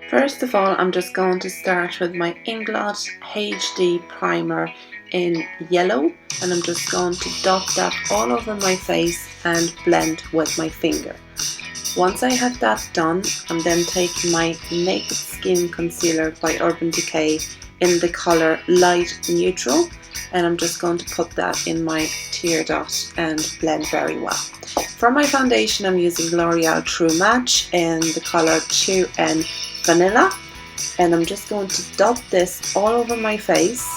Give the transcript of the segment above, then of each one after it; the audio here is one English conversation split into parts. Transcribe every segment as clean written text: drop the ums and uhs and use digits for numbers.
First of all, I'm just going to start with my Inglot HD primer in yellow, and I'm just going to dot that all over my face and blend with my finger. Once I have that done, I'm then taking my Naked Skin Concealer by Urban Decay in the colour Light Neutral, and I'm just going to put that in my tear dot and blend very well. For my foundation, I'm using L'Oreal True Match in the colour 2N Vanilla, and I'm just going to dot this all over my face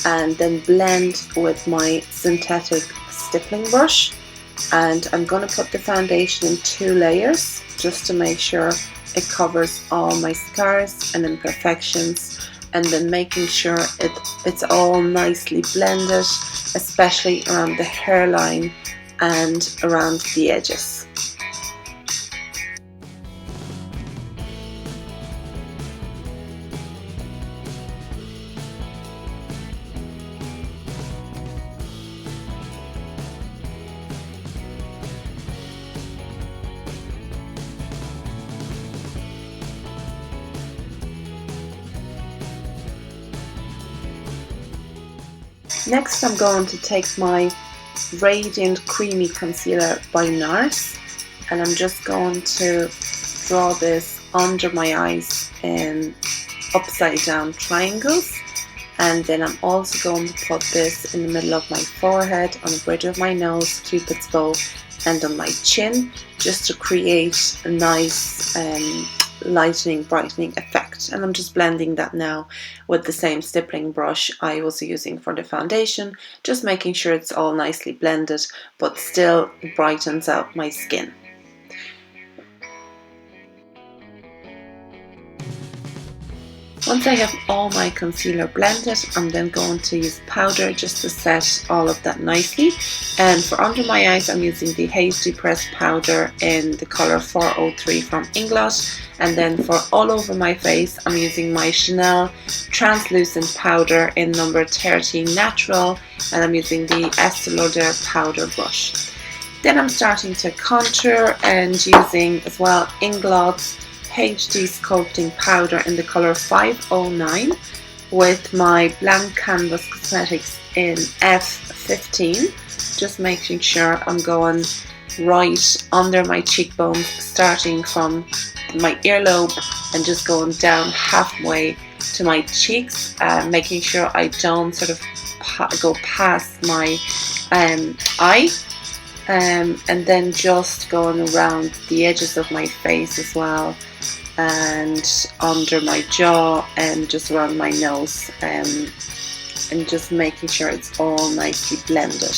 and then blend with my synthetic stippling brush. And I'm going to put the foundation in 2 layers just to make sure it covers all my scars and imperfections, and then making sure it's all nicely blended, especially around the hairline and around the edges. Next, I'm going to take my Radiant Creamy Concealer by Nars, and I'm just going to draw this under my eyes in upside down triangles, and then I'm also going to put this in the middle of my forehead, on the bridge of my nose, Cupid's bow, and on my chin, just to create a nice lightening, brightening effect. And I'm just blending that now with the same stippling brush I was using for the foundation, just making sure it's all nicely blended but still brightens out my skin. Once I have all my concealer blended, I'm then going to use powder just to set all of that nicely. And for under my eyes, I'm using the HD Press powder in the colour 403 from Inglot. And then for all over my face, I'm using my Chanel translucent powder in number 13 Natural, and I'm using the Estee Lauder powder brush. Then I'm starting to contour and using as well Inglot's HD Sculpting powder in the colour 509 with my Blank Canvas Cosmetics in F15, just making sure I'm going right under my cheekbones, starting from my earlobe and just going down halfway to my cheeks, making sure I don't sort of go past my eye, and then just going around the edges of my face as well, and under my jaw and just around my nose, and just making sure it's all nicely blended.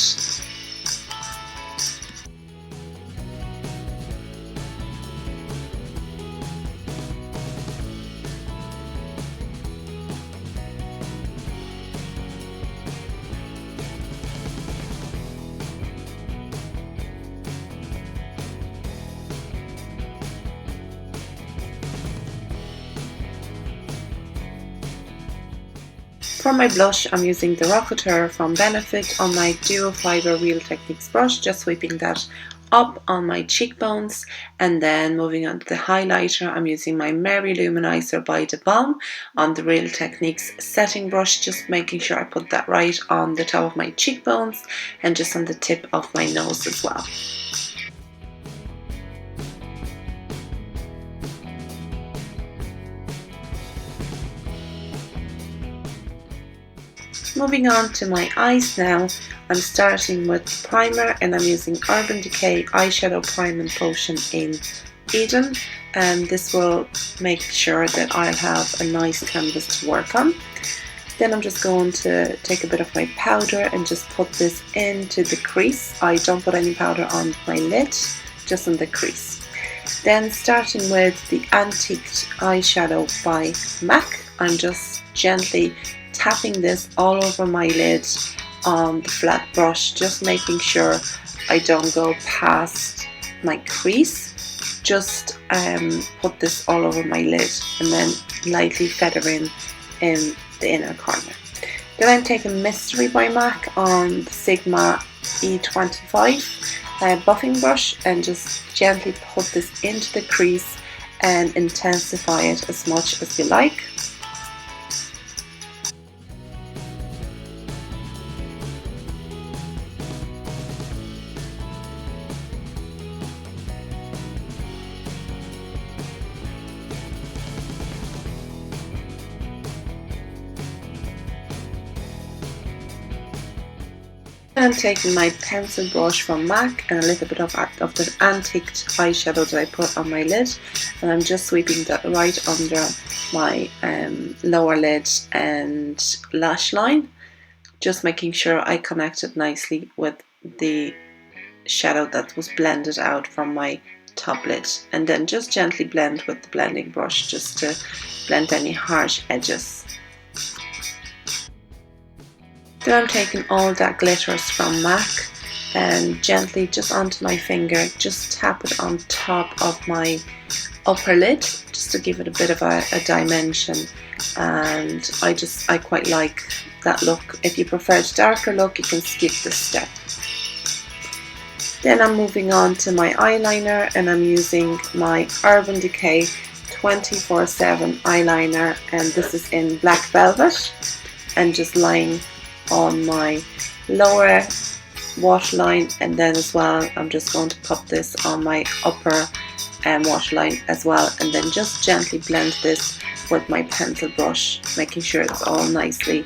For my blush, I'm using the Rockatur from Benefit on my Duo Fiber Real Techniques brush, just sweeping that up on my cheekbones. And then moving on to the highlighter, I'm using my Mary Luminizer by the Balm on the Real Techniques setting brush, just making sure I put that right on the top of my cheekbones and just on the tip of my nose as well. Moving on to my eyes now, I'm starting with primer, and I'm using Urban Decay Eyeshadow Prime Potion in Eden, and this will make sure that I'll have a nice canvas to work on. Then I'm just going to take a bit of my powder and just put this into the crease. I don't put any powder on my lid, just on the crease. Then starting with the Antiqued Eyeshadow by MAC, I'm just gently tapping this all over my lid on the flat brush, just making sure I don't go past my crease. Just put this all over my lid and then lightly feather in the inner corner. Then I'm taking Mystery by MAC on the Sigma E25 buffing brush and just gently put this into the crease and intensify it as much as you like. I'm taking my pencil brush from MAC and a little bit of the antiqued eyeshadow that I put on my lid, and I'm just sweeping that right under my lower lid and lash line, just making sure I connect it nicely with the shadow that was blended out from my top lid, and then just gently blend with the blending brush just to blend any harsh edges. Then I'm taking all that glitters from MAC and gently just onto my finger, just tap it on top of my upper lid just to give it a bit of a dimension, and I quite like that look. If you prefer a darker look, you can skip this step. Then I'm moving on to my eyeliner, and I'm using my Urban Decay 24/7 eyeliner, and this is in Black Velvet, and just lying on my lower waterline, and then as well I'm just going to pop this on my upper waterline as well, and then just gently blend this with my pencil brush, making sure it's all nicely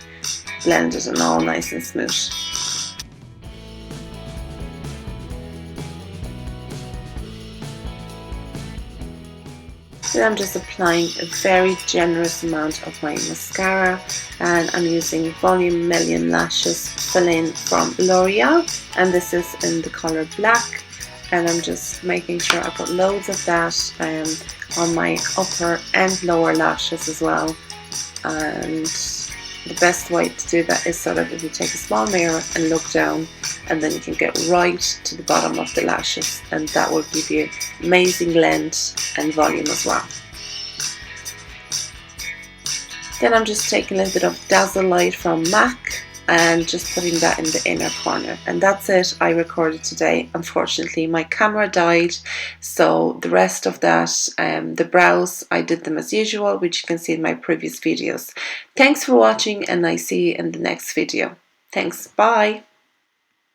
blended and all nice and smooth. Then I'm just applying a very generous amount of my mascara, and I'm using Volume Million Lashes Feline from L'Oreal, and this is in the colour black, and I'm just making sure I put loads of that on my upper and lower lashes as well. And the best way to do that is sort of if you take a small mirror and look down, and then you can get right to the bottom of the lashes, and that will give you amazing length and volume as well. Then I'm just taking a little bit of Dazzle Light from MAC and just putting that in the inner corner, and that's it. I recorded today. Unfortunately my camera died, so the rest of that, the brows, I did them as usual, which you can see in my previous videos. Thanks for watching, and I see you in the next video. Thanks, bye.